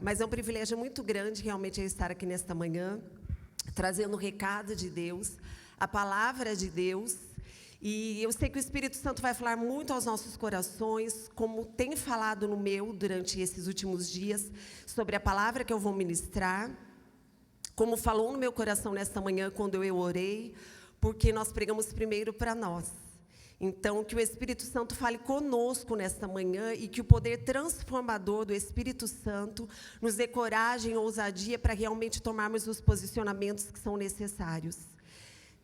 Mas é um privilégio muito grande realmente eu estar aqui nesta manhã, trazendo o recado de Deus, a palavra de Deus. E eu sei que o Espírito Santo vai falar muito aos nossos corações, como tem falado no meu durante esses últimos dias, sobre a palavra que eu vou ministrar, como falou no meu coração nesta manhã quando eu orei, porque nós pregamos primeiro para nós. Então, que o Espírito Santo fale conosco nesta manhã e que o poder transformador do Espírito Santo nos dê coragem e ousadia para realmente tomarmos os posicionamentos que são necessários.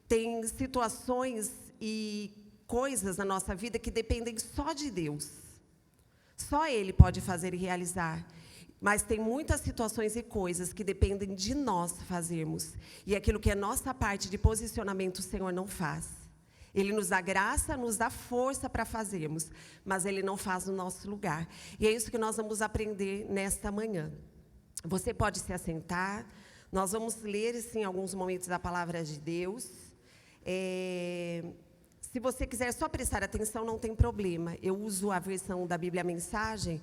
Tem situações e coisas na nossa vida que dependem só de Deus. Só Ele pode fazer e realizar. Mas tem muitas situações e coisas que dependem de nós fazermos. E aquilo que é nossa parte de posicionamento, o Senhor não faz. Ele nos dá graça, nos dá força para fazermos, mas Ele não faz no nosso lugar. E é isso que nós vamos aprender nesta manhã. Você pode se assentar, nós vamos ler, sim, alguns momentos da palavra de Deus. Se você quiser só prestar atenção, não tem problema. Eu uso a versão da Bíblia Mensagem,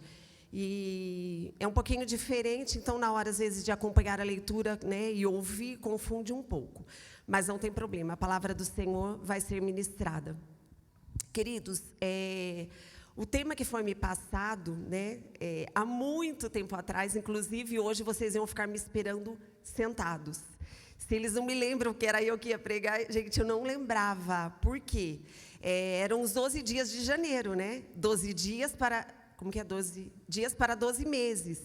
e é um pouquinho diferente, então, na hora, às vezes, de acompanhar a leitura, né, e ouvir, confunde um pouco. Mas não tem problema, a palavra do Senhor vai ser ministrada. Queridos, o tema que foi me passado, né, há muito tempo atrás, inclusive hoje vocês iam ficar me esperando sentados. Se eles não me lembram que era eu que ia pregar, gente, eu não lembrava. Por quê? Eram os 12 dias de janeiro, né? 12 dias para... Como que é? 12 dias para 12 meses.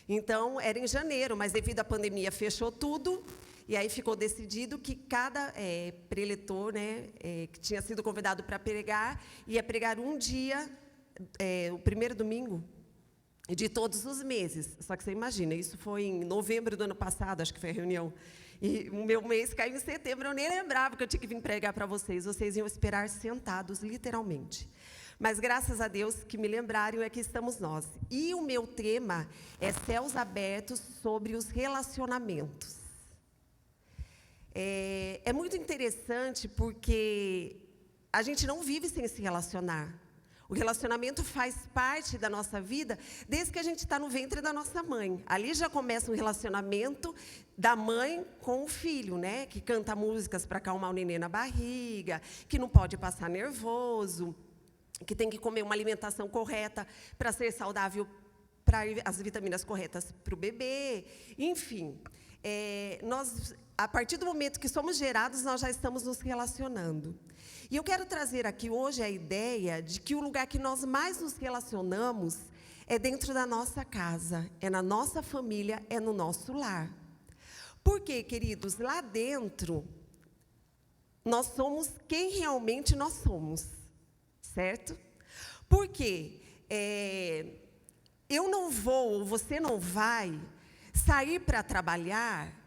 Então, era em janeiro, mas devido à pandemia fechou tudo. E aí ficou decidido que cada preletor, né, que tinha sido convidado para pregar, ia pregar um dia, o primeiro domingo de todos os meses. Só que você imagina, isso foi em novembro do ano passado, acho que foi a reunião. E o meu mês caiu em setembro, eu nem lembrava que eu tinha que vir pregar para vocês. Vocês iam esperar sentados, literalmente. Mas, graças a Deus, que me lembraram, aqui estamos nós. E o meu tema é Céus Abertos sobre os Relacionamentos. É muito interessante porque a gente não vive sem se relacionar. O relacionamento faz parte da nossa vida desde que a gente está no ventre da nossa mãe. Ali já começa um relacionamento da mãe com o filho, né? Que canta músicas para acalmar o neném na barriga, que não pode passar nervoso, que tem que comer uma alimentação correta para ser saudável, para as vitaminas corretas para o bebê. Enfim, nós... A partir do momento que somos gerados, nós já estamos nos relacionando. E eu quero trazer aqui hoje a ideia de que o lugar que nós mais nos relacionamos é dentro da nossa casa, é na nossa família, é no nosso lar. Por quê, queridos? Lá dentro, nós somos quem realmente nós somos, certo? Porque eu não vou, ou você não vai, sair para trabalhar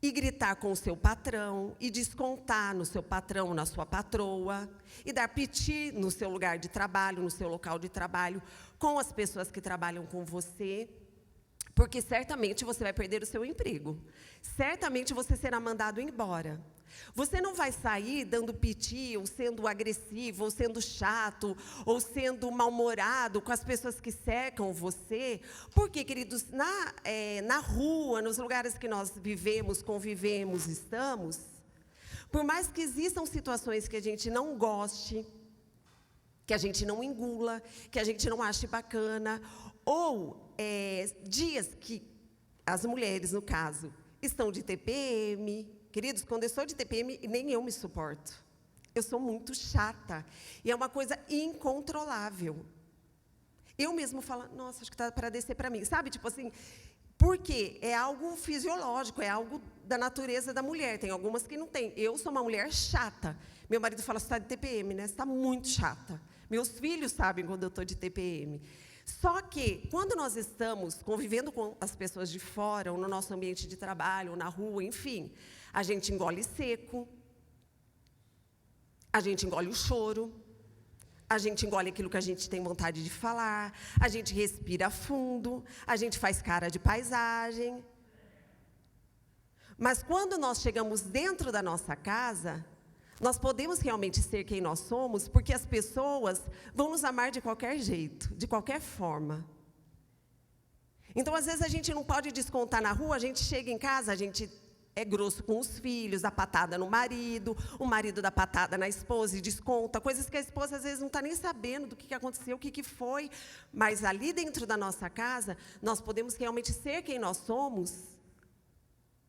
e gritar com o seu patrão, e descontar no seu patrão, na sua patroa, e dar piti no seu lugar de trabalho, no seu local de trabalho, com as pessoas que trabalham com você, porque certamente você vai perder o seu emprego. Certamente você será mandado embora. Você não vai sair dando piti, ou sendo agressivo, ou sendo chato, ou sendo mal-humorado com as pessoas que cercam você. Porque, queridos, na rua, nos lugares que nós vivemos, convivemos, estamos, por mais que existam situações que a gente não goste, que a gente não engula, que a gente não ache bacana, ou dias que as mulheres, no caso, estão de TPM. Queridos, quando eu estou de TPM, nem eu me suporto. Eu sou muito chata. E é uma coisa incontrolável. Eu mesmo falo, nossa, acho que está para descer para mim. Sabe, tipo assim, porque é algo fisiológico, é algo da natureza da mulher. Tem algumas que não tem. Eu sou uma mulher chata. Meu marido fala, você está de TPM, né? Você está muito chata. Meus filhos sabem quando eu estou de TPM. Só que, quando nós estamos convivendo com as pessoas de fora, ou no nosso ambiente de trabalho, ou na rua, enfim, a gente engole seco, a gente engole o choro, a gente engole aquilo que a gente tem vontade de falar, a gente respira fundo, a gente faz cara de paisagem. Mas quando nós chegamos dentro da nossa casa, nós podemos realmente ser quem nós somos, porque as pessoas vão nos amar de qualquer jeito, de qualquer forma. Então, às vezes, a gente não pode descontar na rua, a gente chega em casa, a gente é grosso com os filhos, dá patada no marido, o marido dá patada na esposa e desconta, coisas que a esposa, às vezes, não está nem sabendo do que aconteceu, o que foi. Mas, ali dentro da nossa casa, nós podemos realmente ser quem nós somos,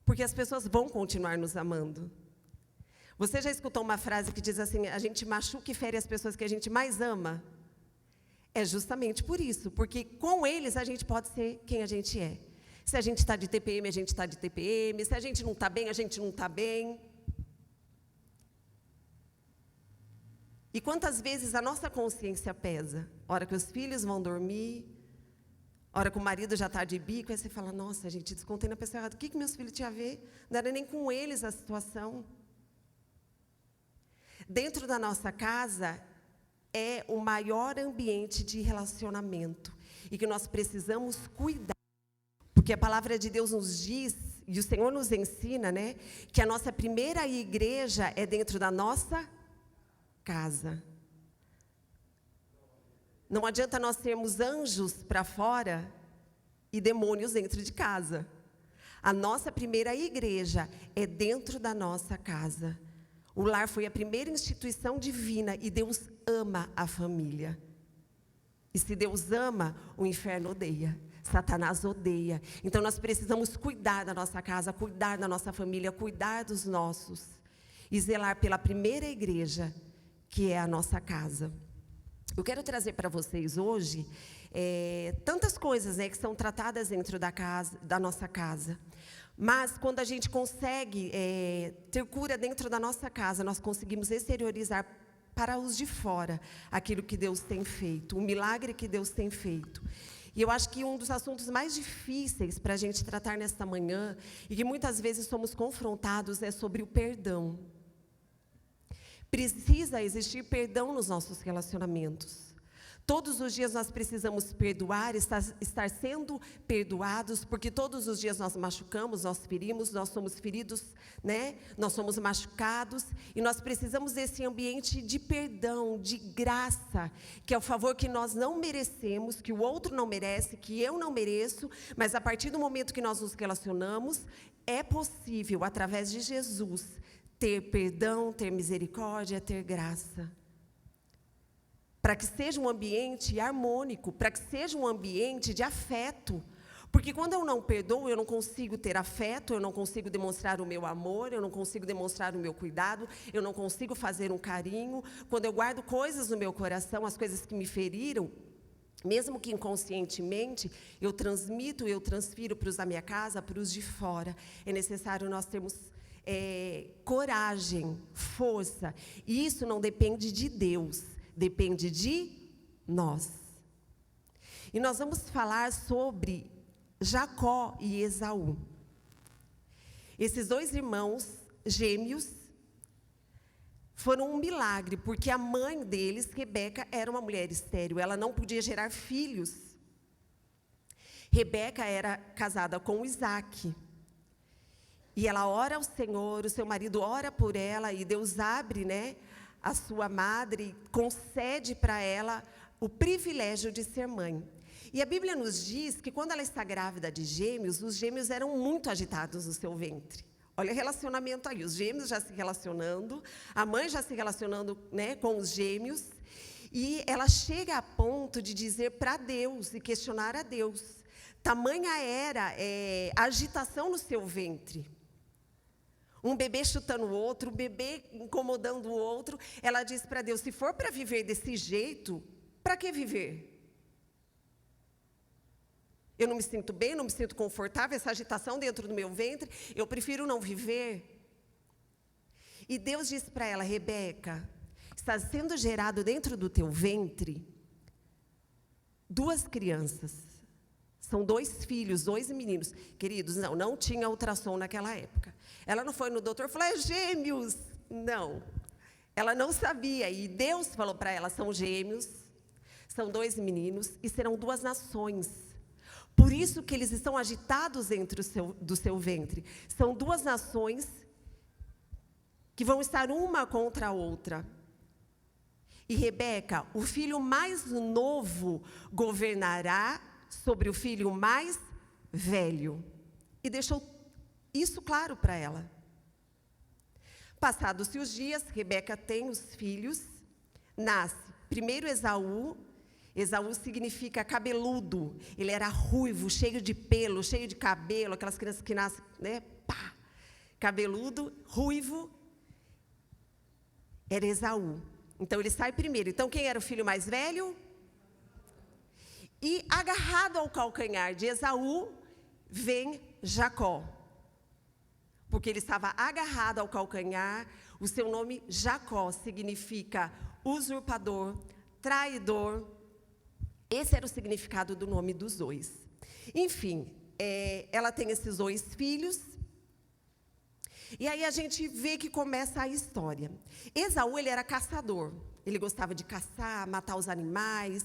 porque as pessoas vão continuar nos amando. Você já escutou uma frase que diz assim, a gente machuca e fere as pessoas que a gente mais ama? É justamente por isso, porque com eles a gente pode ser quem a gente é. Se a gente está de TPM, a gente está de TPM. Se a gente não está bem, a gente não está bem. E quantas vezes a nossa consciência pesa? Hora que os filhos vão dormir, hora que o marido já está de bico, aí você fala, nossa, gente, descontei na pessoa errada. O que meus filhos tinham a ver? Não era nem com eles a situação. Dentro da nossa casa, é o maior ambiente de relacionamento e que nós precisamos cuidar, porque a palavra de Deus nos diz, e o Senhor nos ensina, né, que a nossa primeira igreja é dentro da nossa casa. Não adianta nós termos anjos para fora e demônios dentro de casa. A nossa primeira igreja é dentro da nossa casa. O lar foi a primeira instituição divina e Deus ama a família. E se Deus ama, o inferno odeia, Satanás odeia. Então nós precisamos cuidar da nossa casa, cuidar da nossa família, cuidar dos nossos e zelar pela primeira igreja, que é a nossa casa. Eu quero trazer para vocês hoje tantas coisas, né, que são tratadas dentro da nossa casa. Mas, quando a gente consegue ter cura dentro da nossa casa, nós conseguimos exteriorizar para os de fora aquilo que Deus tem feito, o milagre que Deus tem feito. E eu acho que um dos assuntos mais difíceis para a gente tratar nesta manhã, e que muitas vezes somos confrontados, é sobre o perdão. Precisa existir perdão nos nossos relacionamentos. Todos os dias nós precisamos perdoar, estar sendo perdoados, porque todos os dias nós machucamos, nós ferimos, nós somos feridos, né? Nós somos machucados, e nós precisamos desse ambiente de perdão, de graça, que é o favor que nós não merecemos, que o outro não merece, que eu não mereço, mas a partir do momento que nós nos relacionamos, é possível, através de Jesus, ter perdão, ter misericórdia, ter graça. Para que seja um ambiente harmônico, para que seja um ambiente de afeto. Porque quando eu não perdoo, eu não consigo ter afeto, eu não consigo demonstrar o meu amor, eu não consigo demonstrar o meu cuidado, eu não consigo fazer um carinho. Quando eu guardo coisas no meu coração, as coisas que me feriram, mesmo que inconscientemente, eu transmito, eu transfiro para os da minha casa, para os de fora. É necessário nós termos coragem, força. E isso não depende de Deus. Depende de nós. E nós vamos falar sobre Jacó e Esaú. Esses dois irmãos gêmeos foram um milagre, porque a mãe deles, Rebeca, era uma mulher estéril, ela não podia gerar filhos. Rebeca era casada com Isaac. E ela ora ao Senhor, o seu marido ora por ela, e Deus abre, né, a sua madre, concede para ela o privilégio de ser mãe. E a Bíblia nos diz que quando ela está grávida de gêmeos, os gêmeos eram muito agitados no seu ventre. Olha o relacionamento aí, os gêmeos já se relacionando, a mãe já se relacionando, né, com os gêmeos, e ela chega a ponto de dizer para Deus e questionar a Deus. Tamanha era a agitação no seu ventre. Um bebê chutando o outro, um bebê incomodando o outro. Ela diz para Deus, se for para viver desse jeito, para que viver? Eu não me sinto bem, não me sinto confortável, essa agitação dentro do meu ventre, eu prefiro não viver. E Deus diz para ela, Rebeca, está sendo gerado dentro do teu ventre 2 crianças. São 2 filhos, 2 meninos. Queridos, não tinha ultrassom naquela época. Ela não foi no doutor e falou, é gêmeos. Não. Ela não sabia. E Deus falou para ela, são gêmeos, são 2 meninos e serão 2 nações. Por isso que eles estão agitados dentro do seu ventre. São 2 nações que vão estar uma contra a outra. E Rebeca, o filho mais novo governará sobre o filho mais velho. E deixou isso claro para ela. Passados-se os dias, Rebeca tem os filhos, nasce primeiro Esaú. Esaú significa cabeludo. Ele era ruivo, cheio de pelo, cheio de cabelo, aquelas crianças que nascem, né? Pá, cabeludo, ruivo. Era Esaú. Então, ele sai primeiro. Então, quem era o filho mais velho? E agarrado ao calcanhar de Esaú, vem Jacó. Porque ele estava agarrado ao calcanhar. O seu nome, Jacó, significa usurpador, traidor. Esse era o significado do nome dos dois. Enfim, ela tem esses dois filhos. E aí a gente vê que começa a história. Esaú, ele era caçador. Ele gostava de caçar, matar os animais,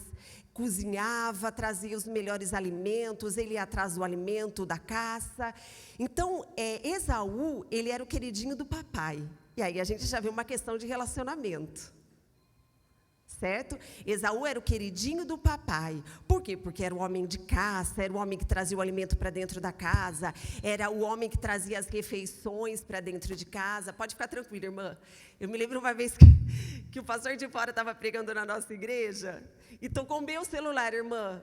cozinhava, trazia os melhores alimentos, ele ia atrás do alimento da caça. Então, Esaú, ele era o queridinho do papai. E aí a gente já vê uma questão de relacionamento. Certo? Esaú era o queridinho do papai. Por quê? Porque era o homem de caça, era o homem que trazia o alimento para dentro da casa, era o homem que trazia as refeições para dentro de casa. Pode ficar tranquila, irmã. Eu me lembro uma vez que o pastor de fora estava pregando na nossa igreja e tocou o meu celular, irmã.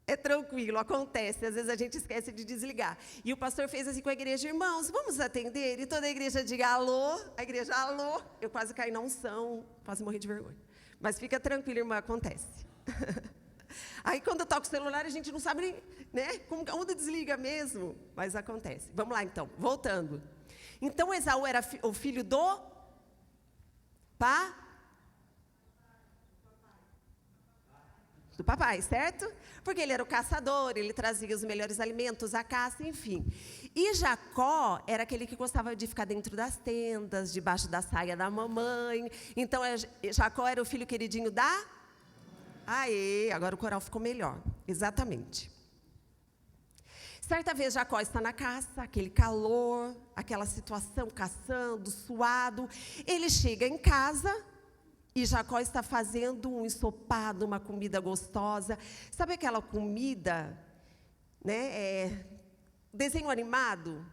É tranquilo, acontece. Às vezes a gente esquece de desligar. E o pastor fez assim com a igreja: irmãos, vamos atender? E toda a igreja diga alô. A igreja, alô. Eu quase caí na unção, quase morri de vergonha. Mas fica tranquilo, irmã, acontece. Aí, quando eu toco o celular, a gente não sabe nem, né, onde desliga mesmo. Mas acontece. Vamos lá, então. Voltando. Então, Esaú era o filho do papai, certo? Porque ele era o caçador, ele trazia os melhores alimentos, a caça, enfim. E Jacó era aquele que gostava de ficar dentro das tendas, debaixo da saia da mamãe. Então, Jacó era o filho queridinho da... Aê, agora o coral ficou melhor. Exatamente. Certa vez, Jacó está na caça, aquele calor, aquela situação, caçando, suado. Ele chega em casa... E Jacó está fazendo um ensopado, uma comida gostosa. Sabe aquela comida, né, desenho animado?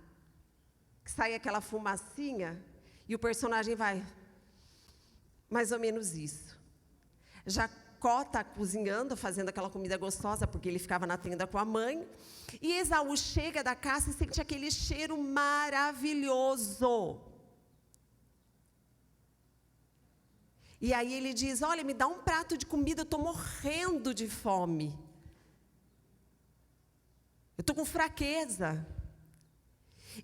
Que sai aquela fumacinha e o personagem vai... Mais ou menos isso. Jacó está cozinhando, fazendo aquela comida gostosa, porque ele ficava na tenda com a mãe. E Esaú chega da caça e sente aquele cheiro maravilhoso. E aí ele diz: olha, me dá um prato de comida, eu estou morrendo de fome. Eu estou com fraqueza.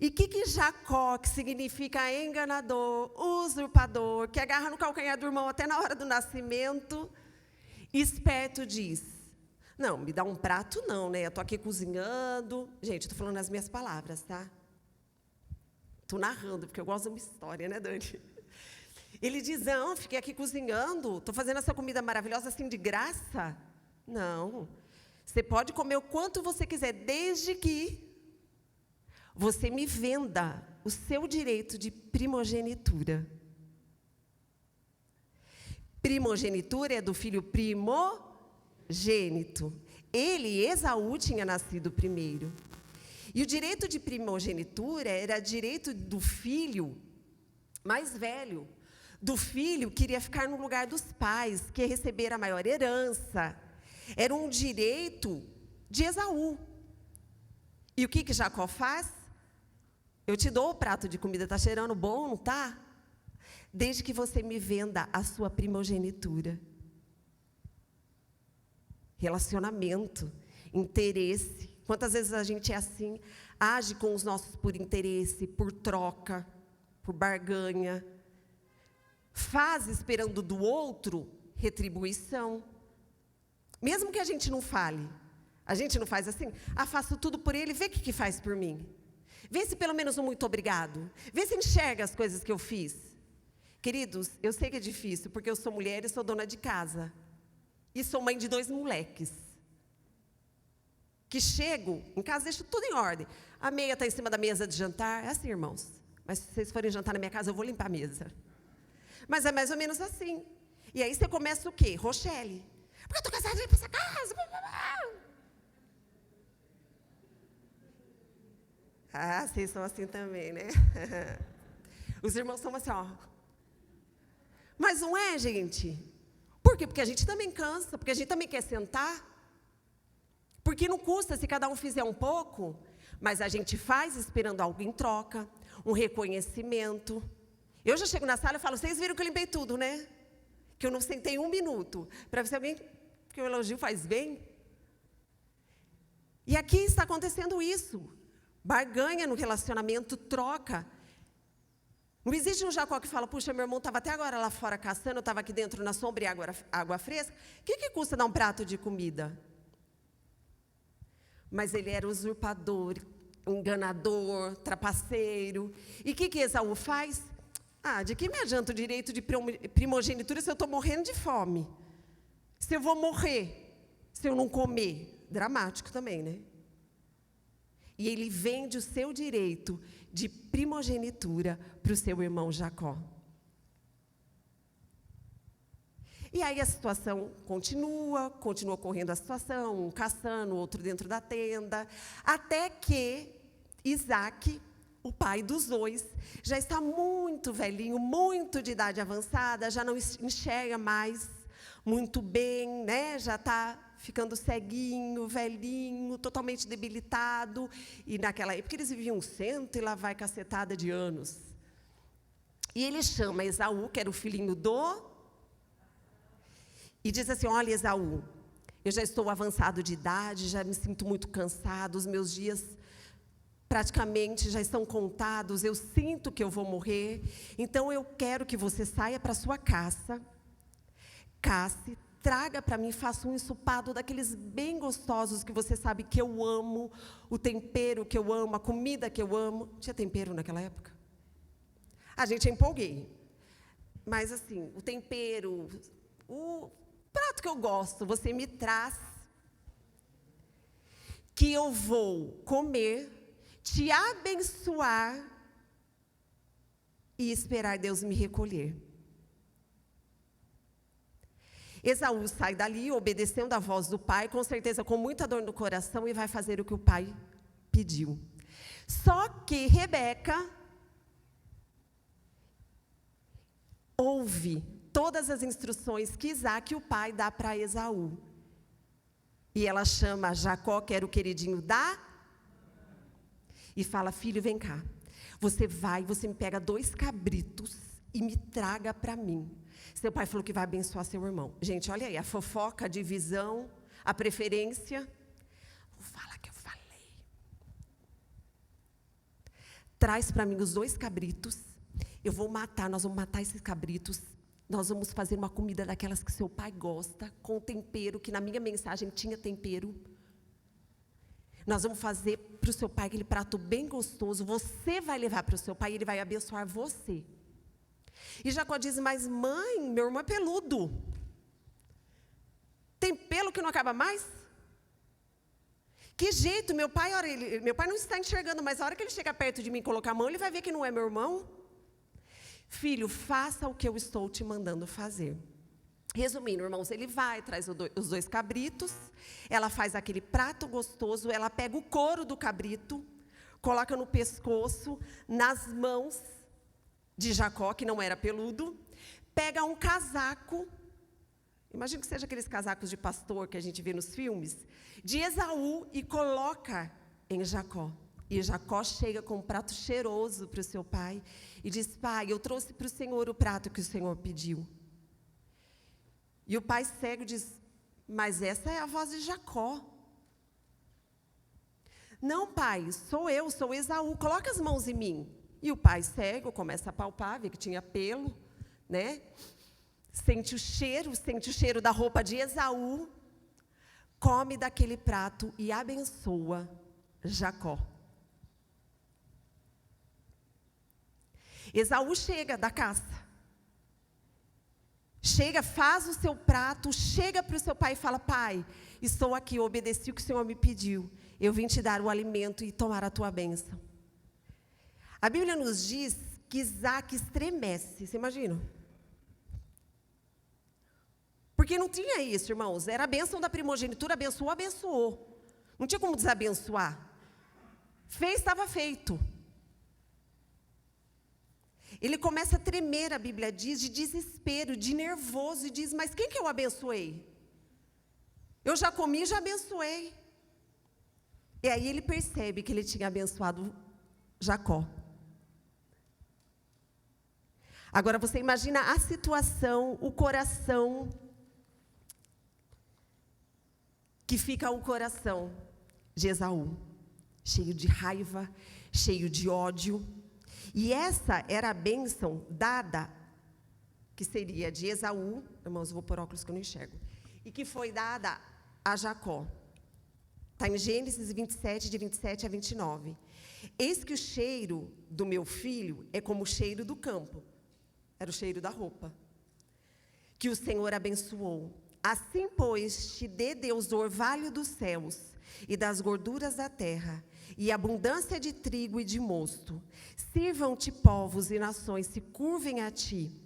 E o que Jacó, que significa enganador, usurpador, que agarra no calcanhar do irmão até na hora do nascimento, esperto diz: não, me dá um prato não, né? Eu estou aqui cozinhando. Gente, estou falando as minhas palavras, tá? Estou narrando, porque eu gosto de uma história, né, Dani? Ele diz: não, fiquei aqui cozinhando, estou fazendo essa comida maravilhosa assim de graça. Não, você pode comer o quanto você quiser, desde que você me venda o seu direito de primogenitura. Primogenitura é do filho primogênito. Ele, Esaú, tinha nascido primeiro. E o direito de primogenitura era direito do filho mais velho. Do filho que iria ficar no lugar dos pais, que ia receber a maior herança. Era um direito de Esaú. E o que Jacó faz? Eu te dou o prato de comida, está cheirando bom, não está? Desde que você me venda a sua primogenitura. Relacionamento, interesse. Quantas vezes a gente é assim, age com os nossos por interesse, por troca, por barganha. Faz esperando do outro retribuição. Mesmo que a gente não fale, a gente não faz assim: faço tudo por ele, vê o que faz por mim. Vê se pelo menos um muito obrigado. Vê se enxerga as coisas que eu fiz. Queridos, eu sei que é difícil, porque eu sou mulher e sou dona de casa. E sou mãe de 2 moleques. Que chego em casa, deixo tudo em ordem. A meia está em cima da mesa de jantar. É assim, irmãos. Mas se vocês forem jantar na minha casa, eu vou limpar a mesa. Mas é mais ou menos assim. E aí você começa o quê? Rochelle. Porque eu estou casada para essa casa. Ah, vocês são assim também, né? Os irmãos são assim, ó. Mas não é, gente? Por quê? Porque a gente também cansa, porque a gente também quer sentar. Porque não custa se cada um fizer um pouco, mas a gente faz esperando algo em troca, um reconhecimento. Eu já chego na sala e falo, vocês viram que eu limpei tudo, né? Que eu não sentei 1 minuto, para ver se alguém, que o elogio faz bem. E aqui está acontecendo isso. Barganha no relacionamento, troca. Não existe um Jacó que fala, puxa, meu irmão estava até agora lá fora caçando, eu estava aqui dentro na sombra e água fresca. O que custa dar um prato de comida? Mas ele era usurpador, enganador, trapaceiro. E o que Esaú faz? Ah, de que me adianta o direito de primogenitura se eu estou morrendo de fome? Se eu vou morrer, se eu não comer? Dramático também, né? E ele vende o seu direito de primogenitura para o seu irmão Jacó. E aí a situação continua correndo a situação, um caçando, outro dentro da tenda, até que Isaac, o pai dos dois, já está muito velhinho, muito de idade avançada, já não enxerga mais muito bem, né? Já está ficando ceguinho, velhinho, totalmente debilitado. E naquela época eles viviam 100 e lá vai cacetada de anos. E ele chama Esaú, que era o filhinho e diz assim, olha Esaú, eu já estou avançado de idade, já me sinto muito cansado, os meus dias praticamente já estão contados, eu sinto que eu vou morrer, então eu quero que você saia para a sua caça, casse, traga para mim, faça um ensopado daqueles bem gostosos que você sabe que eu amo, o tempero que eu amo, a comida que eu amo. Tinha tempero naquela época? A gente empolguei. Mas assim, o tempero, o prato que eu gosto, você me traz, que eu vou comer, te abençoar e esperar Deus me recolher. Esaú sai dali, obedecendo a voz do pai, com certeza com muita dor no coração, e vai fazer o que o pai pediu. Só que Rebeca ouve todas as instruções que Isaac, o pai, dá para Esaú. E ela chama Jacó, que era o queridinho e fala, filho, vem cá. Você me pega 2 cabritos e me traga para mim. Seu pai falou que vai abençoar seu irmão. Gente, olha aí, a fofoca, a divisão, a preferência. Vou falar que eu falei. Traz para mim os 2 cabritos. Eu vou matar, nós vamos matar esses cabritos. Nós vamos fazer uma comida daquelas que seu pai gosta, com tempero, que na minha mensagem tinha tempero. Nós vamos fazer para o seu pai aquele prato bem gostoso. Você vai levar para o seu pai e ele vai abençoar você. E Jacó diz, mas mãe, meu irmão é peludo. Tem pelo que não acaba mais? Que jeito, meu pai não está enxergando, mas a hora que ele chega perto de mim e colocar a mão, ele vai ver que não é meu irmão. Filho, faça o que eu estou te mandando fazer. Resumindo, irmãos, ele vai, traz os 2 cabritos, ela faz aquele prato gostoso, ela pega o couro do cabrito, coloca no pescoço, nas mãos de Jacó, que não era peludo, pega um casaco, imagina que seja aqueles casacos de pastor que a gente vê nos filmes, de Esaú, e coloca em Jacó. E Jacó chega com um prato cheiroso para o seu pai e diz, pai, eu trouxe para o Senhor o prato que o Senhor pediu. E o pai cego diz, mas essa é a voz de Jacó. Não, pai, sou Esaú, coloca as mãos em mim. E o pai cego começa a palpar, vê que tinha pelo, né? Sente o cheiro da roupa de Esaú, come daquele prato e abençoa Jacó. Esaú chega da caça. Chega, faz o seu prato, chega para o seu pai e fala, pai, estou aqui, eu obedeci o que o Senhor me pediu. Eu vim te dar o alimento e tomar a tua bênção. A Bíblia nos diz que Isaac estremece, você imagina? Porque não tinha isso, irmãos, era a bênção da primogenitura, abençoou. Não tinha como desabençoar. Fez, estava feito. Ele começa a tremer, a Bíblia diz, de desespero, de nervoso, e diz, mas quem que eu abençoei? Eu já comi, já abençoei. E aí ele percebe que ele tinha abençoado Jacó. Agora você imagina a situação, o coração, que fica o coração de Esaú, cheio de raiva, cheio de ódio. E essa era a bênção dada, que seria de Esaú, irmãos, eu vou pôr óculos que eu não enxergo, e que foi dada a Jacó. Está em Gênesis 27, de 27 a 29. Eis que o cheiro do meu filho é como o cheiro do campo. Era o cheiro da roupa. Que o Senhor abençoou. Assim, pois, te dê Deus do orvalho dos céus e das gorduras da terra, e abundância de trigo e de mosto. Sirvam-te povos e nações, se curvem a ti.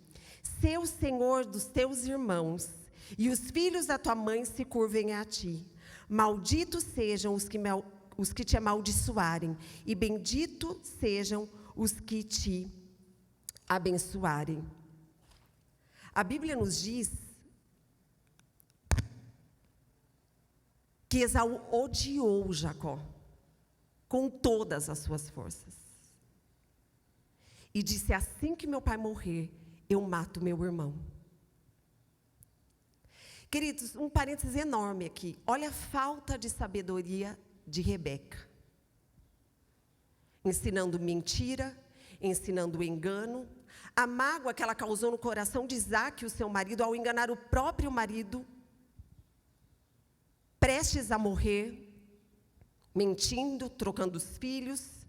Sê o Senhor dos teus irmãos, e os filhos da tua mãe se curvem a ti. Malditos sejam os que te amaldiçoarem, e benditos sejam os que te abençoarem. A Bíblia nos diz que Esaú odiou Jacó com todas as suas forças. E disse, assim que meu pai morrer, eu mato meu irmão. Queridos, um parênteses enorme aqui. Olha a falta de sabedoria de Rebeca. Ensinando mentira, ensinando engano. A mágoa que ela causou no coração de Isaque, o seu marido, ao enganar o próprio marido, prestes a morrer, mentindo, trocando os filhos.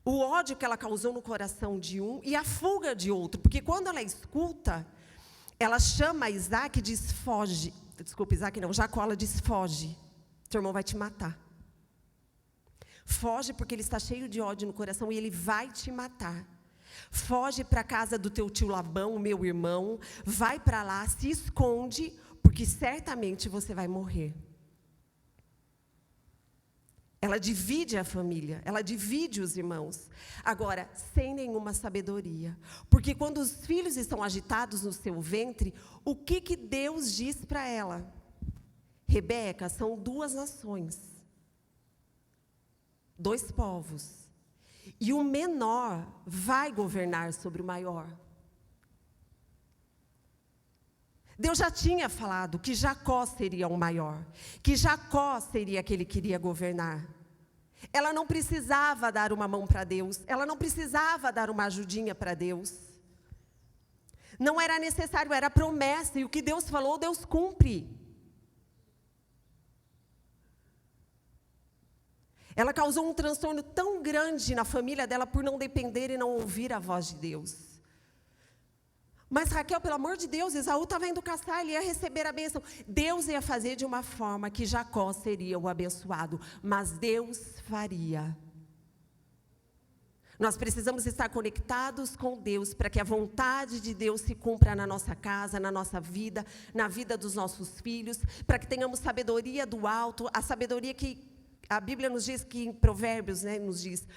O ódio que ela causou no coração de um e a fuga de outro. Porque quando ela escuta, ela chama Isaque e diz, foge. Desculpa, Isaque não, Jacó, ela diz, foge. Teu irmão vai te matar. Foge porque ele está cheio de ódio no coração e ele vai te matar. Foge para a casa do teu tio Labão, o meu irmão. Vai para lá, se esconde, porque certamente você vai morrer. Ela divide a família, ela divide os irmãos. Agora, sem nenhuma sabedoria. Porque quando os filhos estão agitados no seu ventre, o que Deus diz para ela? Rebeca, são duas nações, dois povos. E o menor vai governar sobre o maior. Deus já tinha falado que Jacó seria o maior, que Jacó seria aquele que iria governar. Ela não precisava dar uma mão para Deus, ela não precisava dar uma ajudinha para Deus. Não era necessário, era promessa, e o que Deus falou, Deus cumpre. Ela causou um transtorno tão grande na família dela por não depender e não ouvir a voz de Deus. Mas Raquel, pelo amor de Deus, Esaú estava indo caçar, ele ia receber a bênção. Deus ia fazer de uma forma que Jacó seria o abençoado, mas Deus faria. Nós precisamos estar conectados com Deus para que a vontade de Deus se cumpra na nossa casa, na nossa vida, na vida dos nossos filhos, para que tenhamos sabedoria do alto, a sabedoria que a Bíblia nos diz que em Provérbios, nos diz,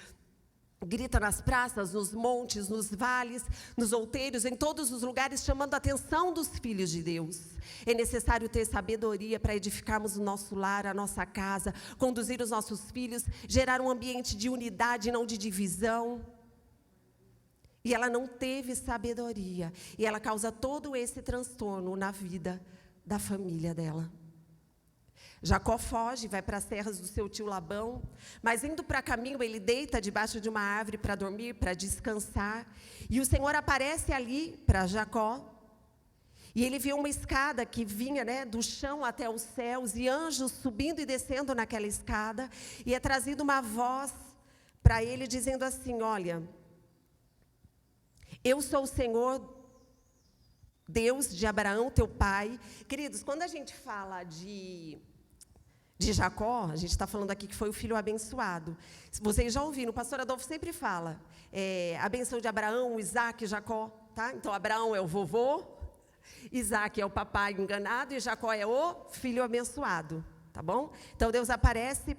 grita nas praças, nos montes, nos vales, nos outeiros, em todos os lugares, chamando a atenção dos filhos de Deus. É necessário ter sabedoria para edificarmos o nosso lar, a nossa casa, conduzir os nossos filhos, gerar um ambiente de unidade, não de divisão. E ela não teve sabedoria, e ela causa todo esse transtorno na vida da família dela. Jacó foge, vai para as terras do seu tio Labão, mas indo para caminho, ele deita debaixo de uma árvore para dormir, para descansar. E o Senhor aparece ali para Jacó, e ele viu uma escada que vinha do chão até os céus, e anjos subindo e descendo naquela escada, e é trazida uma voz para ele dizendo assim, olha, eu sou o Senhor, Deus de Abraão, teu pai. Queridos, quando a gente fala de Jacó, a gente está falando aqui que foi o filho abençoado. Vocês já ouviram, o pastor Adolfo sempre fala, a benção de Abraão, Isaque, Jacó, tá? Então, Abraão é o vovô, Isaque é o papai enganado e Jacó é o filho abençoado, tá bom? Então, Deus aparece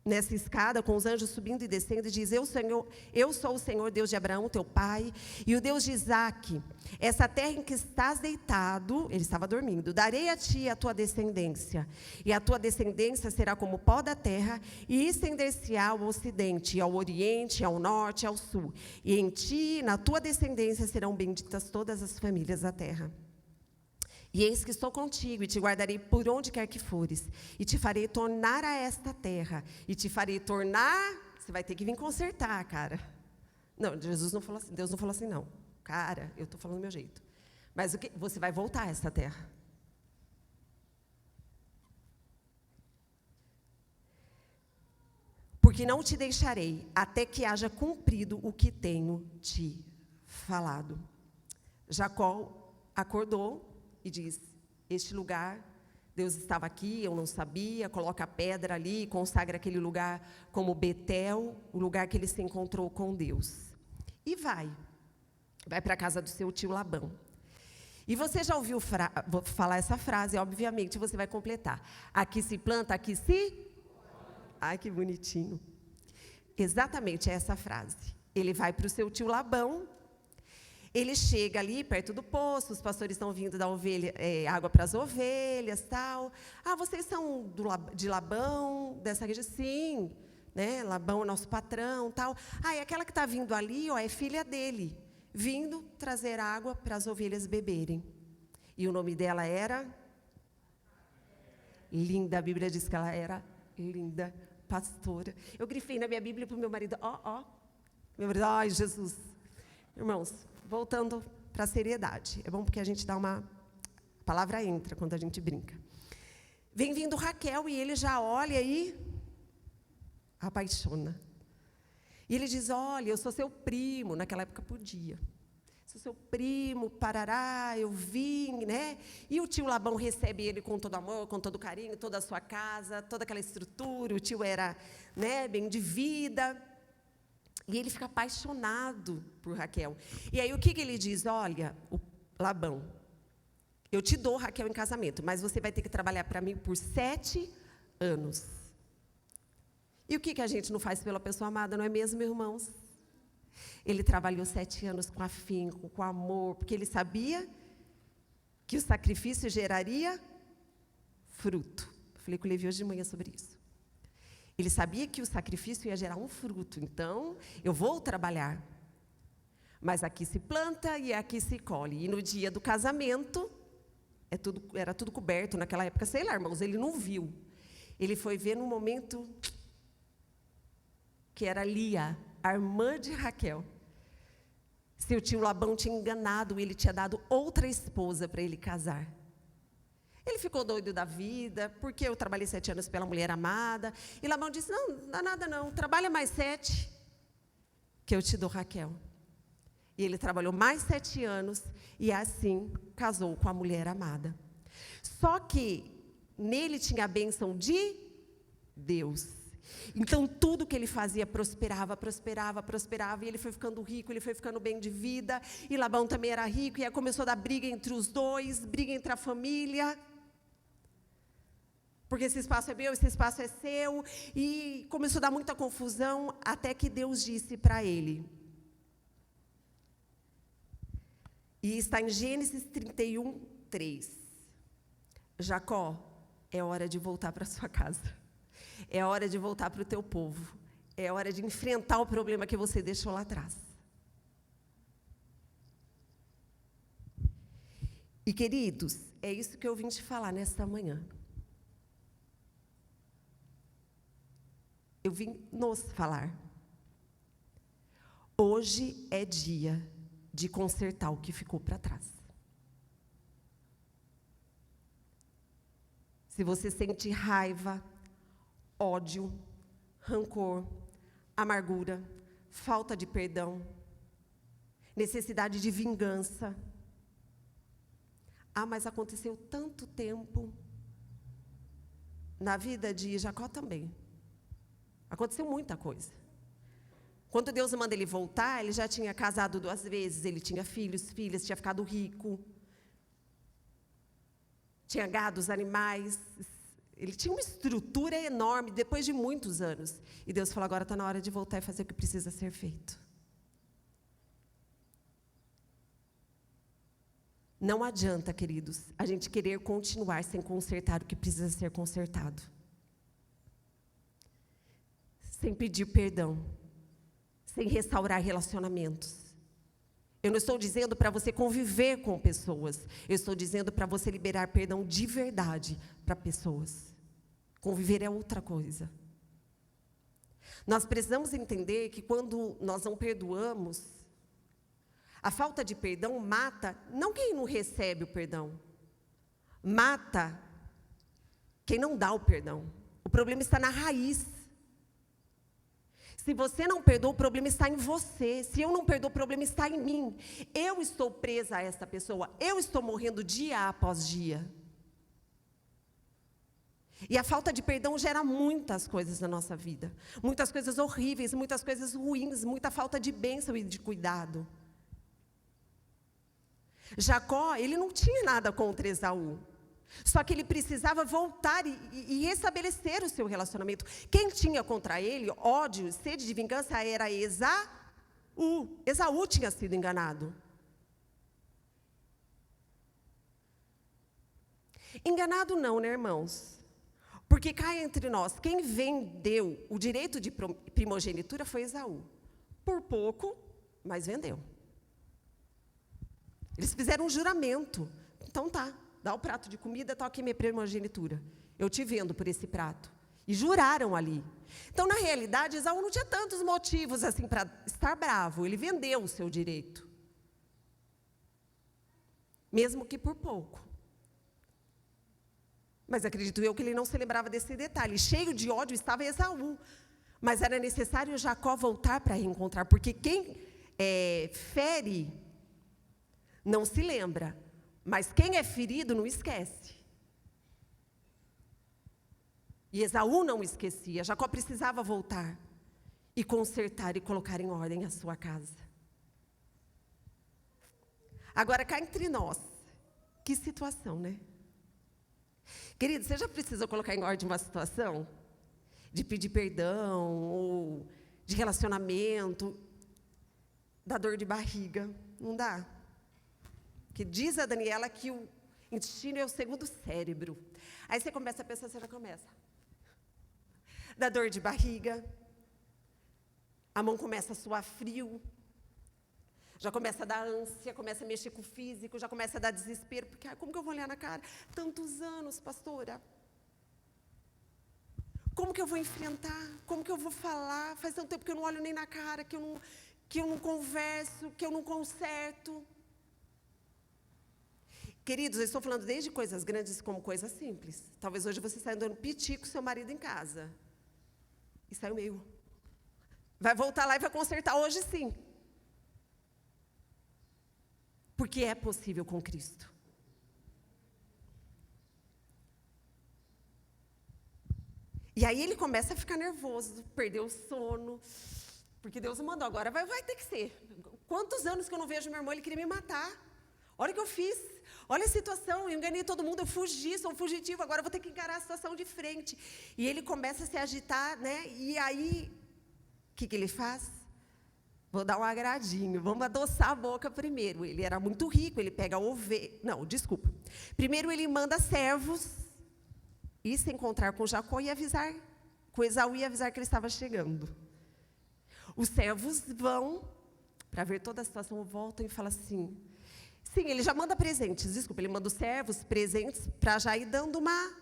nessa escada, com os anjos subindo e descendo, e diz: eu sou o Senhor, Deus de Abraão, teu pai, e o Deus de Isaque. Essa terra em que estás deitado, ele estava dormindo, darei a ti e a tua descendência, e a tua descendência será como o pó da terra, e estender-se-á ao ocidente, ao oriente, ao norte, ao sul. E em ti, na tua descendência, serão benditas todas as famílias da terra. E eis que estou contigo, e te guardarei por onde quer que fores, e te farei tornar a esta terra, e te farei tornar, você vai ter que vir consertar, cara. Não, Jesus não falou assim, Deus não falou assim, não. Cara, eu estou falando do meu jeito. Mas você vai voltar a esta terra. Porque não te deixarei, até que haja cumprido o que tenho te falado. Jacó acordou e diz: este lugar, Deus estava aqui, eu não sabia, coloca a pedra ali, consagra aquele lugar como Betel, o lugar que ele se encontrou com Deus. E vai para a casa do seu tio Labão. E você já ouviu vou falar essa frase, obviamente você vai completar. Aqui se planta, aqui se... Ai, que bonitinho. Exatamente essa frase. Ele vai para o seu tio Labão. Ele chega ali perto do poço, os pastores estão vindo dar água para as ovelhas, tal. Ah, vocês são de Labão, dessa região? Sim, né? Labão é nosso patrão, tal. Ah, e aquela que está vindo ali, ó, é filha dele, vindo trazer água para as ovelhas beberem. E o nome dela era? Linda, a Bíblia diz que ela era linda, pastora. Eu grifei na minha Bíblia para o meu marido, meu marido, ai, Jesus. Irmãos, voltando para a seriedade. É bom porque a gente dá a palavra entra quando a gente brinca. Vem vindo Raquel e ele já olha e apaixona. E ele diz: olha, eu sou seu primo. Naquela época podia. Sou seu primo, parará, eu vim, né? E o tio Labão recebe ele com todo amor, com todo carinho, toda a sua casa, toda aquela estrutura. O tio era, né, bem de vida. E ele fica apaixonado por Raquel. E aí o que ele diz? Olha, o Labão, eu te dou Raquel em casamento, mas você vai ter que trabalhar para mim por 7 anos. E o que a gente não faz pela pessoa amada, não é mesmo, irmãos? Ele trabalhou 7 anos com afinco, com amor, porque ele sabia que o sacrifício geraria fruto. Eu falei com o Levi hoje de manhã sobre isso. Ele sabia que o sacrifício ia gerar um fruto. Então, eu vou trabalhar. Mas aqui se planta e aqui se colhe. E no dia do casamento, era tudo coberto naquela época. Sei lá, irmãos, ele não viu. Ele foi ver no momento que era Lia, a irmã de Raquel. Seu tio Labão tinha enganado, ele tinha dado outra esposa para ele casar. Ele ficou doido da vida, porque eu trabalhei 7 anos pela mulher amada. E Labão disse: não, não dá nada não, trabalha mais 7, que eu te dou Raquel. E ele trabalhou mais 7 anos, e assim casou com a mulher amada. Só que nele tinha a bênção de Deus. Então, tudo que ele fazia prosperava, prosperava, prosperava, e ele foi ficando rico, ele foi ficando bem de vida, e Labão também era rico, e aí começou a dar briga entre os dois, briga entre a família, porque esse espaço é meu, esse espaço é seu, e começou a dar muita confusão, até que Deus disse para ele, e está em Gênesis 31, 3, Jacó, é hora de voltar para sua casa. É hora de voltar para o teu povo. É hora de enfrentar o problema que você deixou lá atrás. E, queridos, é isso que eu vim te falar nesta manhã. Eu vim nos falar. Hoje é dia de consertar o que ficou para trás. Se você sente raiva, ódio, rancor, amargura, falta de perdão, necessidade de vingança. Ah, mas aconteceu tanto tempo. Na vida de Jacó também. Aconteceu muita coisa. Quando Deus manda ele voltar, ele já tinha casado 2 vezes, ele tinha filhos, filhas, tinha ficado rico. Tinha gados, animais. Ele tinha uma estrutura enorme, depois de muitos anos. E Deus falou, agora está na hora de voltar e fazer o que precisa ser feito. Não adianta, queridos, a gente querer continuar sem consertar o que precisa ser consertado. Sem pedir perdão. Sem restaurar relacionamentos. Eu não estou dizendo para você conviver com pessoas. Eu estou dizendo para você liberar perdão de verdade para pessoas. Conviver é outra coisa. Nós precisamos entender que quando nós não perdoamos, a falta de perdão mata, não quem não recebe o perdão, mata quem não dá o perdão. O problema está na raiz. Se você não perdoa, o problema está em você. Se eu não perdoo, o problema está em mim. Eu estou presa a essa pessoa. Eu estou morrendo dia após dia. E a falta de perdão gera muitas coisas na nossa vida. Muitas coisas horríveis, muitas coisas ruins, muita falta de bênção e de cuidado. Jacó, ele não tinha nada contra Esaú. Só que ele precisava voltar e restabelecer o seu relacionamento. Quem tinha contra ele ódio, sede de vingança era Esaú. Esaú tinha sido enganado. Enganado não, né, irmãos? Porque cá entre nós, quem vendeu o direito de primogenitura foi Esaú. Por pouco, mas vendeu. Eles fizeram um juramento. Então tá, dá o prato de comida, tá aqui minha primogenitura. Eu te vendo por esse prato. E juraram ali. Então, na realidade, Esaú não tinha tantos motivos assim para estar bravo. Ele vendeu o seu direito. Mesmo que por pouco. Mas acredito eu que ele não se lembrava desse detalhe. Cheio de ódio estava Esaú. Mas era necessário Jacó voltar para reencontrar. Porque quem fere não se lembra. Mas quem é ferido não esquece. E Esaú não esquecia. Jacó precisava voltar e consertar e colocar em ordem a sua casa. Agora, cá entre nós, que situação, né? Querido, você já precisa colocar em ordem uma situação? De pedir perdão, ou de relacionamento, da dor de barriga. Não dá? Porque diz a Daniela que o intestino é o segundo cérebro. Aí você começa a pensar, você já começa. Da dor de barriga. A mão começa a suar frio. Já começa a dar ânsia, começa a mexer com o físico, já começa a dar desespero. Porque, como que eu vou olhar na cara? Tantos anos, pastora. Como que eu vou enfrentar? Como que eu vou falar? Faz tanto tempo que eu não olho nem na cara, que eu não converso, que eu não conserto. Queridos, eu estou falando desde coisas grandes como coisas simples. Talvez hoje você saia andando piti com seu marido em casa. E saiu meio. Vai voltar lá e vai consertar hoje sim. Porque é possível com Cristo. E aí ele começa a ficar nervoso, perder o sono. Porque Deus mandou, agora vai ter que ser. Quantos anos que eu não vejo meu irmão, ele queria me matar. Olha o que eu fiz. Olha a situação, eu enganei todo mundo, eu fugi, sou um fugitivo, agora eu vou ter que encarar a situação de frente. E ele começa a se agitar, né? E aí, o que ele faz? Vou dar um agradinho, vamos adoçar a boca primeiro. Ele era muito rico, ele pega ovelha. Não, desculpa. Primeiro ele manda servos ir se encontrar com Jacó e avisar, com Esaú e avisar que ele estava chegando. Os servos vão, para ver toda a situação, voltam e falam assim. Sim, ele já manda presentes, desculpa, ele manda os servos, presentes, para já ir dando uma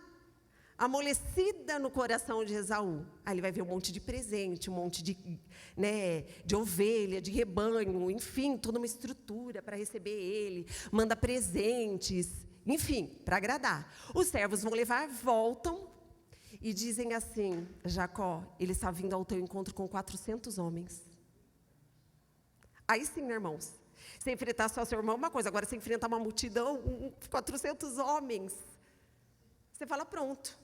amolecida no coração de Esaú. Aí ele vai ver um monte de presente, um monte de ovelha, de rebanho, enfim, toda uma estrutura para receber ele, manda presentes, enfim, para agradar. Os servos vão levar, voltam e dizem assim, Jacó, ele está vindo ao teu encontro com 400 homens. Aí sim, né, irmãos? Você enfrentar só seu irmão é uma coisa, agora você enfrentar uma multidão, 400 homens. Você fala, pronto.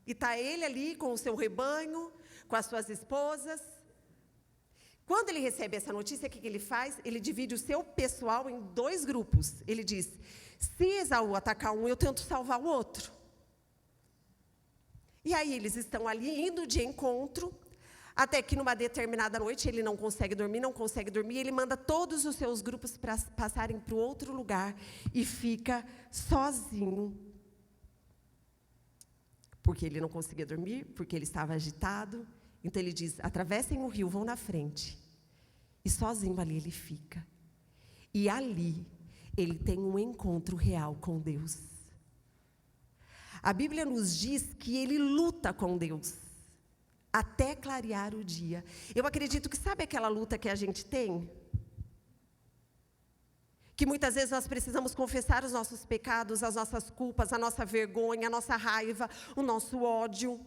E está ele ali com o seu rebanho, com as suas esposas. Quando ele recebe essa notícia, o que ele faz? Ele divide o seu pessoal em 2 grupos. Ele diz, se Esaú atacar um, eu tento salvar o outro. E aí eles estão ali indo de encontro, até que numa determinada noite ele não consegue dormir, ele manda todos os seus grupos para passarem para o outro lugar e fica sozinho. Porque ele não conseguia dormir, porque ele estava agitado. Então ele diz, atravessem o rio, vão na frente. E sozinho ali ele fica. E ali ele tem um encontro real com Deus. A Bíblia nos diz que ele luta com Deus até clarear o dia. Eu acredito que, sabe aquela luta que a gente tem? Que muitas vezes nós precisamos confessar os nossos pecados, as nossas culpas, a nossa vergonha, a nossa raiva, o nosso ódio,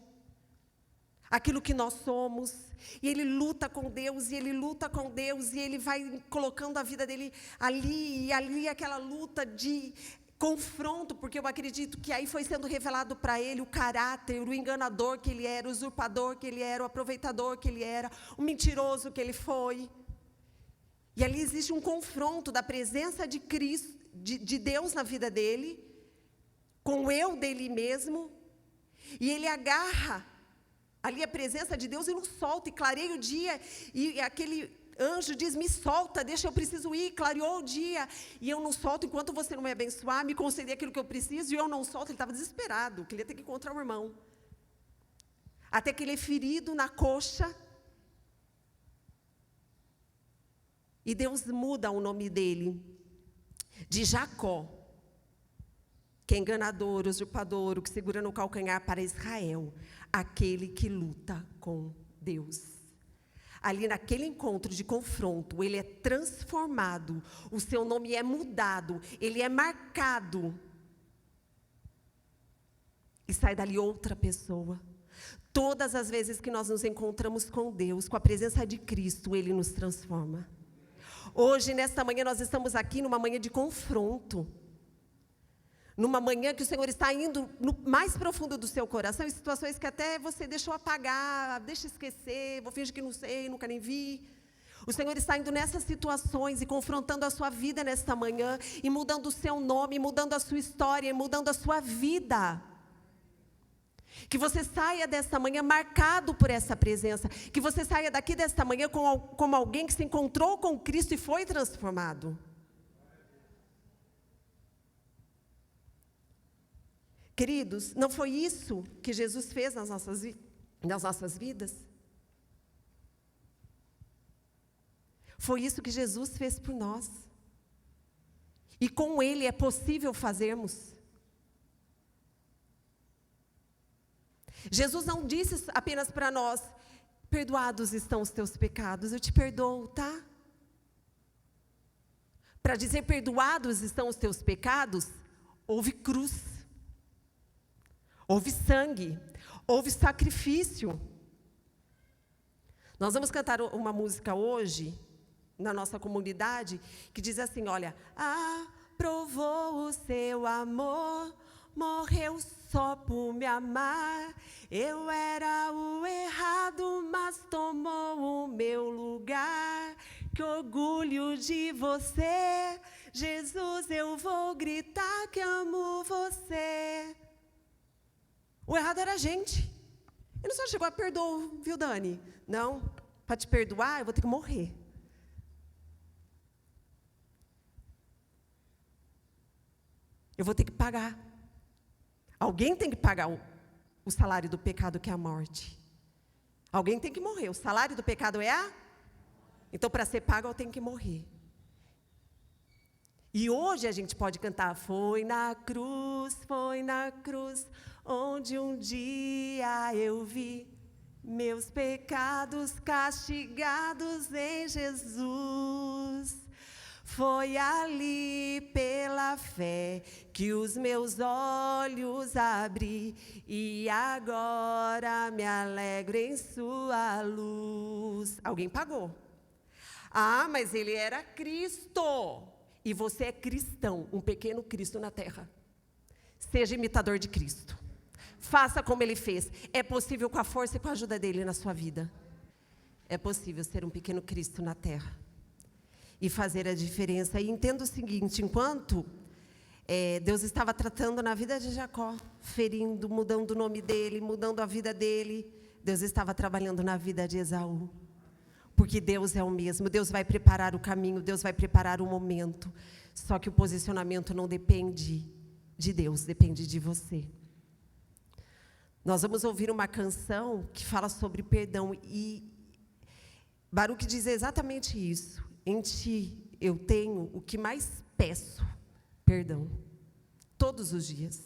aquilo que nós somos. E ele luta com Deus, e ele luta com Deus, e ele vai colocando a vida dele ali, e ali aquela luta de confronto, porque eu acredito que aí foi sendo revelado para ele o caráter, o enganador que ele era, o usurpador que ele era, o aproveitador que ele era, o mentiroso que ele foi. E ali existe um confronto da presença de Cristo, de Deus na vida dele, com o eu dele mesmo, e ele agarra ali a presença de Deus e não solta, e clareia o dia, e aquele anjo diz, me solta, deixa, eu preciso ir, clareou o dia, e eu não solto enquanto você não me abençoar, me conceder aquilo que eu preciso, e eu não solto. Ele estava desesperado, que ele ia ter que encontrar o irmão, até que ele é ferido na coxa, e Deus muda o nome dele, de Jacó, que é enganador, usurpador, o que segura no calcanhar, para Israel, aquele que luta com Deus. Ali naquele encontro de confronto, ele é transformado, o seu nome é mudado, ele é marcado. E sai dali outra pessoa. Todas as vezes que nós nos encontramos com Deus, com a presença de Cristo, ele nos transforma. Hoje, nesta manhã, nós estamos aqui numa manhã de confronto. Numa manhã que o Senhor está indo no mais profundo do seu coração, em situações que até você deixou apagar, deixa esquecer, vou fingir que não sei, nunca nem vi. O Senhor está indo nessas situações e confrontando a sua vida nesta manhã, e mudando o seu nome, mudando a sua história, e mudando a sua vida. Que você saia desta manhã marcado por essa presença, que você saia daqui desta manhã como alguém que se encontrou com Cristo e foi transformado. Queridos, não foi isso que Jesus fez nas nossas vidas? Foi isso que Jesus fez por nós. E com Ele é possível fazermos. Jesus não disse apenas para nós, perdoados estão os teus pecados, eu te perdoo, tá? Para dizer perdoados estão os teus pecados, houve cruz. Houve sangue, houve sacrifício. Nós vamos cantar uma música hoje, na nossa comunidade, que diz assim, olha, aprovou o seu amor, morreu só por me amar, eu era o errado, mas tomou o meu lugar, que orgulho de você, Jesus, eu vou gritar que amo você. O errado era a gente. Ele não só chegou a perdoar, viu, Dani? Não, para te perdoar, eu vou ter que morrer. Eu vou ter que pagar. Alguém tem que pagar o salário do pecado, que é a morte. Alguém tem que morrer. O salário do pecado é a... Então, para ser pago, eu tenho que morrer. E hoje a gente pode cantar, foi na cruz, onde um dia eu vi meus pecados castigados em Jesus. Foi ali pela fé que os meus olhos abri, e agora me alegro em sua luz. Alguém pagou. Mas ele era Cristo. E você é cristão, um pequeno Cristo na terra. Seja imitador de Cristo. Faça como Ele fez. É possível com a força e com a ajuda dEle na sua vida. É possível ser um pequeno Cristo na terra. E fazer a diferença. E entenda o seguinte, enquanto Deus estava tratando na vida de Jacó, ferindo, mudando o nome dele, mudando a vida dele. Deus estava trabalhando na vida de Esaú. Porque Deus é o mesmo, Deus vai preparar o caminho, Deus vai preparar o momento. Só que o posicionamento não depende de Deus, depende de você. Nós vamos ouvir uma canção que fala sobre perdão. E Baruque diz exatamente isso. Em ti eu tenho o que mais peço, perdão. Todos os dias.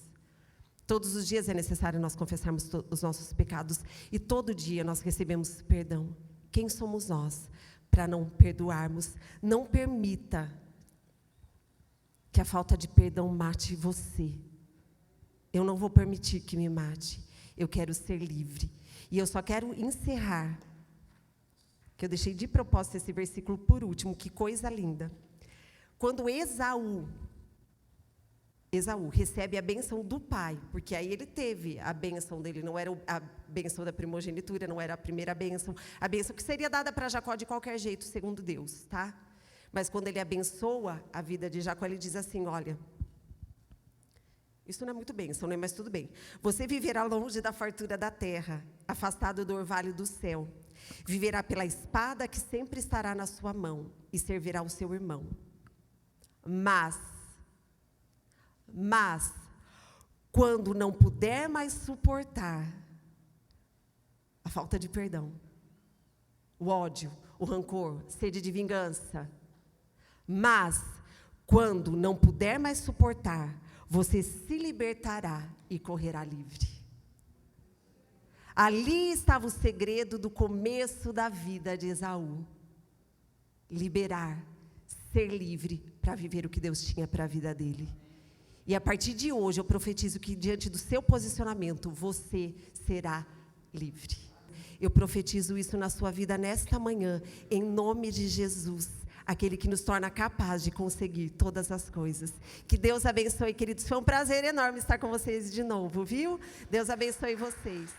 Todos os dias é necessário nós confessarmos os nossos pecados. E todo dia nós recebemos perdão. Quem somos nós para não perdoarmos? Não permita que a falta de perdão mate você. Eu não vou permitir que me mate. Eu quero ser livre. E eu só quero encerrar, que eu deixei de propósito esse versículo por último, que coisa linda. Quando Esaú recebe a bênção do pai, porque aí ele teve a bênção dele, não era a bênção da primogenitura, não era a primeira bênção, a bênção que seria dada para Jacó de qualquer jeito, segundo Deus, tá? Mas quando ele abençoa a vida de Jacó, ele diz assim, olha, isso não é muito bênção, né? Mas tudo bem. Você viverá longe da fartura da terra, afastado do orvalho do céu. Viverá pela espada que sempre estará na sua mão e servirá o seu irmão. Mas, quando não puder mais suportar a falta de perdão, o ódio, o rancor, sede de vingança, mas, quando não puder mais suportar, você se libertará e correrá livre. Ali estava o segredo do começo da vida de Esaú. Liberar, ser livre para viver o que Deus tinha para a vida dele. E a partir de hoje eu profetizo que diante do seu posicionamento você será livre. Eu profetizo isso na sua vida nesta manhã, em nome de Jesus, aquele que nos torna capaz de conseguir todas as coisas. Que Deus abençoe, queridos. Foi um prazer enorme estar com vocês de novo, viu? Deus abençoe vocês.